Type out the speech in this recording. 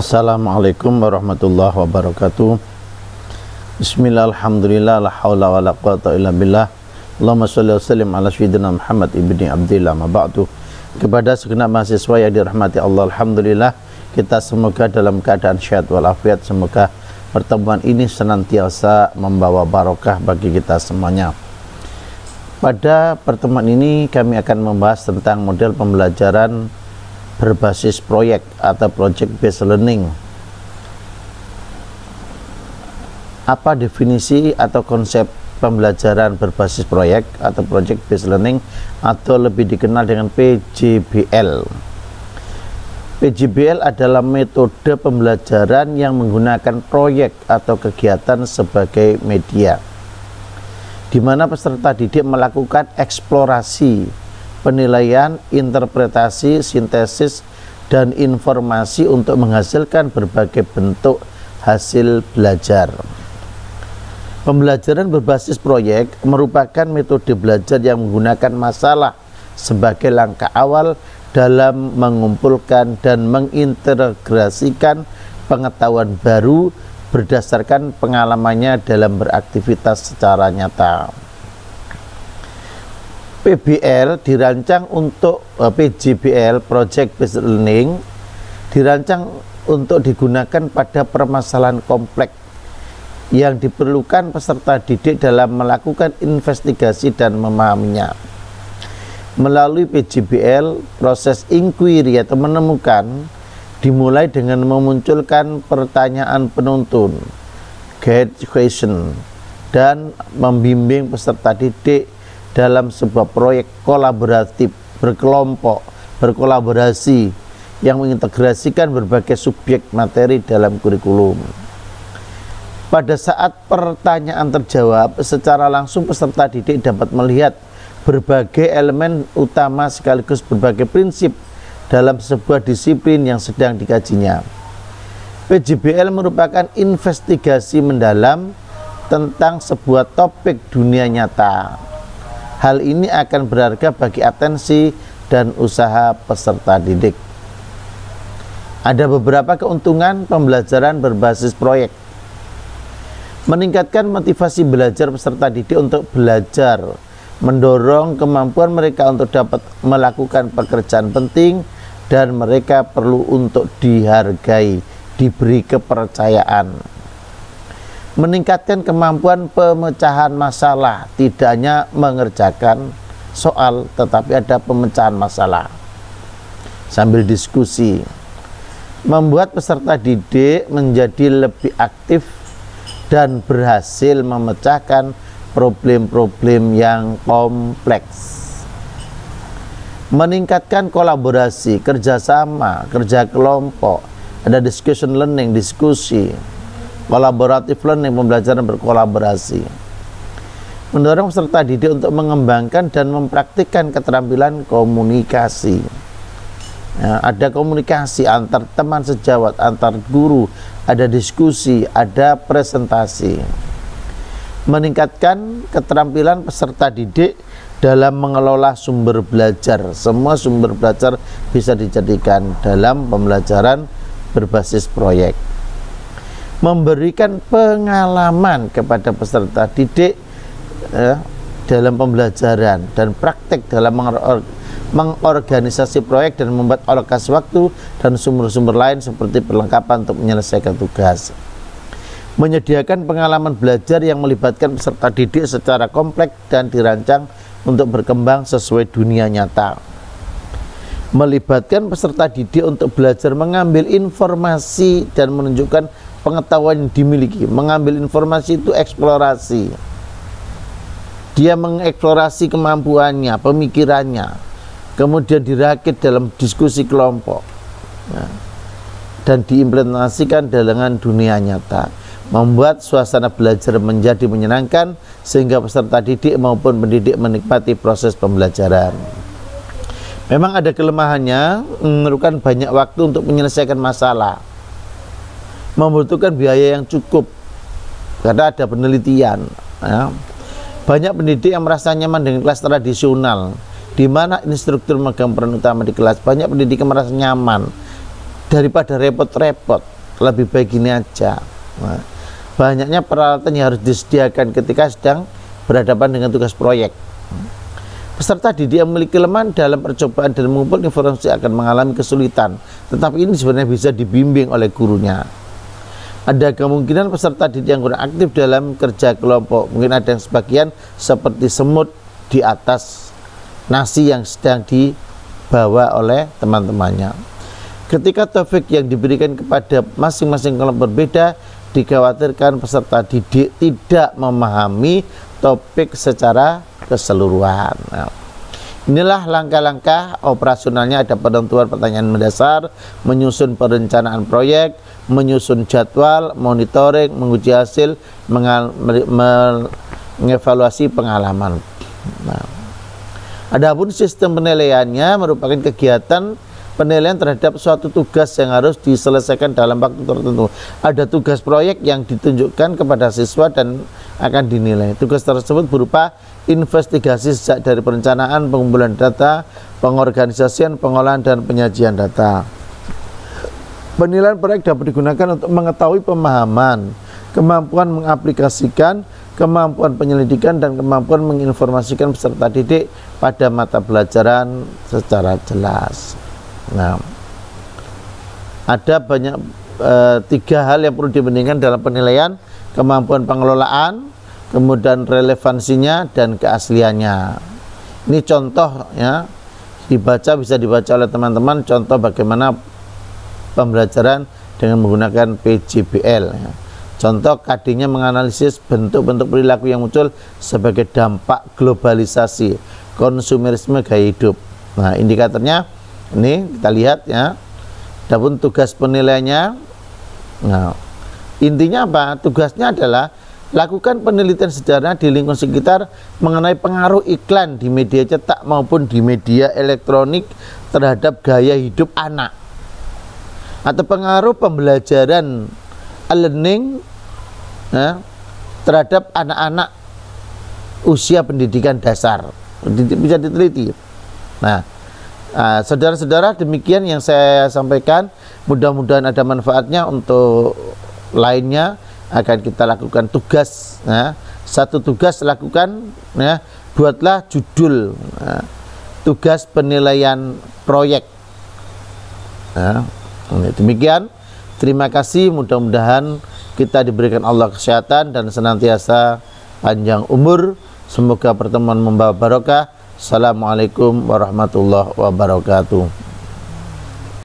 Assalamualaikum warahmatullahi wabarakatuh. Bismillah, alhamdulillah, la hawla wa la quwata illa billah. Allahumma sholli wa sallim ala sayyidina Muhammad ibni Abdillah, ma ba'du. Kepada segenap mahasiswa yang dirahmati Allah, alhamdulillah, kita semoga dalam keadaan sehat walafiat. Semoga pertemuan ini senantiasa membawa barokah bagi kita semuanya. Pada pertemuan ini kami akan membahas tentang model pembelajaran berbasis proyek atau project based learning. Apa definisi atau konsep pembelajaran berbasis proyek atau project based learning, atau lebih dikenal dengan PJBL? PJBL adalah metode pembelajaran yang menggunakan proyek atau kegiatan sebagai media, di mana peserta didik melakukan eksplorasi, penilaian, interpretasi, sintesis, dan informasi untuk menghasilkan berbagai bentuk hasil belajar. Pembelajaran berbasis proyek merupakan metode belajar yang menggunakan masalah sebagai langkah awal dalam mengumpulkan dan mengintegrasikan pengetahuan baru berdasarkan pengalamannya dalam beraktivitas secara nyata. PBL dirancang untuk PJBL, Project Based Learning, dirancang untuk digunakan pada permasalahan kompleks yang diperlukan peserta didik dalam melakukan investigasi dan memahaminya. Melalui PJBL, proses inquiry atau menemukan dimulai dengan memunculkan pertanyaan penuntun, guide question, dan membimbing peserta didik dalam sebuah proyek kolaboratif, berkelompok, berkolaborasi yang mengintegrasikan berbagai subjek materi dalam kurikulum. Pada saat pertanyaan terjawab, secara langsung peserta didik dapat melihat berbagai elemen utama sekaligus berbagai prinsip dalam sebuah disiplin yang sedang dikajinya. PJBL merupakan investigasi mendalam tentang sebuah topik dunia nyata. Hal ini akan berharga bagi atensi dan usaha peserta didik. Ada beberapa keuntungan pembelajaran berbasis proyek. Meningkatkan motivasi belajar peserta didik untuk belajar, mendorong kemampuan mereka untuk dapat melakukan pekerjaan penting, dan mereka perlu untuk dihargai, diberi kepercayaan. Meningkatkan kemampuan pemecahan masalah, tidak hanya mengerjakan soal tetapi ada pemecahan masalah sambil diskusi. Membuat peserta didik menjadi lebih aktif dan berhasil memecahkan problem-problem yang kompleks. Meningkatkan kolaborasi, kerjasama, kerja kelompok, ada discussion learning, diskusi, kolaboratif learning, pembelajaran berkolaborasi. Mendorong peserta didik untuk mengembangkan dan mempraktikkan keterampilan komunikasi. Ya, ada komunikasi antar teman sejawat, antar guru, ada diskusi, ada presentasi. Meningkatkan keterampilan peserta didik dalam mengelola sumber belajar. Semua sumber belajar bisa dijadikan dalam pembelajaran berbasis proyek. Memberikan pengalaman kepada peserta didik dalam pembelajaran dan praktek dalam mengorganisasi proyek dan membuat alokasi waktu dan sumber-sumber lain seperti perlengkapan untuk menyelesaikan tugas. Menyediakan pengalaman belajar yang melibatkan peserta didik secara kompleks dan dirancang untuk berkembang sesuai dunia nyata. Melibatkan peserta didik untuk belajar mengambil informasi dan menunjukkan pengetahuan yang dimiliki. Mengambil informasi itu eksplorasi. Dia mengeksplorasi kemampuannya, pemikirannya, kemudian dirakit dalam diskusi kelompok, ya, dan diimplementasikan dalam dunia nyata. Membuat suasana belajar menjadi menyenangkan sehingga peserta didik maupun pendidik menikmati proses pembelajaran. Memang ada kelemahannya, memerlukan banyak waktu untuk menyelesaikan masalah, membutuhkan biaya yang cukup karena ada penelitian, ya. Banyak pendidik yang merasa nyaman dengan kelas tradisional, di mana instruktur memegang peran utama di kelas. Banyak pendidik yang merasa nyaman daripada repot-repot, lebih baik gini aja. Nah, banyaknya peralatan yang harus disediakan ketika sedang berhadapan dengan tugas proyek. Peserta didik yang memiliki kelemahan dalam percobaan dan mengumpulkan informasi akan mengalami kesulitan, tetapi ini sebenarnya bisa dibimbing oleh gurunya. Ada kemungkinan peserta didik yang kurang aktif dalam kerja kelompok, mungkin ada yang sebagian seperti semut di atas nasi yang sedang dibawa oleh teman-temannya. Ketika taufik yang diberikan kepada masing-masing kelompok berbeda, dikhawatirkan peserta didik tidak memahami topik secara keseluruhan. Nah, inilah langkah-langkah operasionalnya. Ada penentuan pertanyaan mendasar, menyusun perencanaan proyek, menyusun jadwal, monitoring, menguji hasil, mengevaluasi pengalaman. Nah, adapun sistem penilaiannya merupakan kegiatan penilaian terhadap suatu tugas yang harus diselesaikan dalam waktu tertentu. Ada tugas proyek yang ditunjukkan kepada siswa dan akan dinilai. Tugas tersebut berupa investigasi sejak dari perencanaan, pengumpulan data, pengorganisasian, pengolahan, dan penyajian data. Penilaian proyek dapat digunakan untuk mengetahui pemahaman, kemampuan mengaplikasikan, kemampuan penyelidikan, dan kemampuan menginformasikan peserta didik pada mata pelajaran secara jelas. Nah, ada banyak 3 hal yang perlu dibandingkan dalam penilaian: kemampuan pengelolaan, kemudian relevansinya, dan keasliannya. Ini contoh ya, bisa dibaca oleh teman-teman, contoh bagaimana pembelajaran dengan menggunakan PJBL ya. Contoh KD-nya menganalisis bentuk-bentuk perilaku yang muncul sebagai dampak globalisasi, konsumerisme gaya hidup. Nah, indikatornya ini kita lihat ya. Adapun tugas penilaiannya, nah, intinya apa? Tugasnya adalah lakukan penelitian sederhana di lingkungan sekitar mengenai pengaruh iklan di media cetak maupun di media elektronik terhadap gaya hidup anak, atau pengaruh pembelajaran learning ya, terhadap anak-anak usia pendidikan dasar. Bisa diteliti. Nah, saudara-saudara, demikian yang saya sampaikan. Mudah-mudahan ada manfaatnya. Untuk lainnya akan kita lakukan tugas ya. Satu tugas lakukan ya, buatlah judul tugas penilaian proyek ya. Demikian, terima kasih. Mudah-mudahan kita diberikan Allah kesehatan dan senantiasa panjang umur. Semoga pertemuan membawa barokah. Assalamualaikum warahmatullahi wabarakatuh.